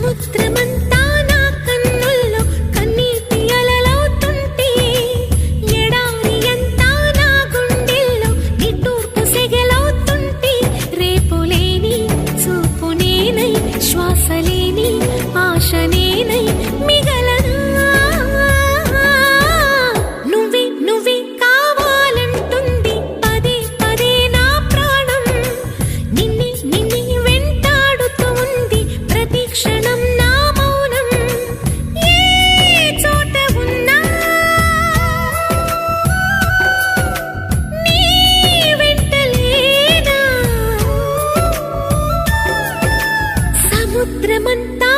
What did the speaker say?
సముద్రమంతా నా కన్నుల్లో కన్నీటి అలలవుతుంటే ఎడారి అంతా నా గుండెల్లో నిట్టూర్పు సెగలవుతుంటే రేపులేని చూపు నేనై శ్వాసలేని ఆశ నేనై మిగలనా నువ్వే నువ్వే కావాలంటుంది పదే పదే నా ప్రాణం నిన్నే నిన్నే వెంటాడుతూ ఉంది ప్రతి క్షణం నా మౌనం ఏ చోట ఉన్నా నీ వెంటలేనా సముద్రమంతా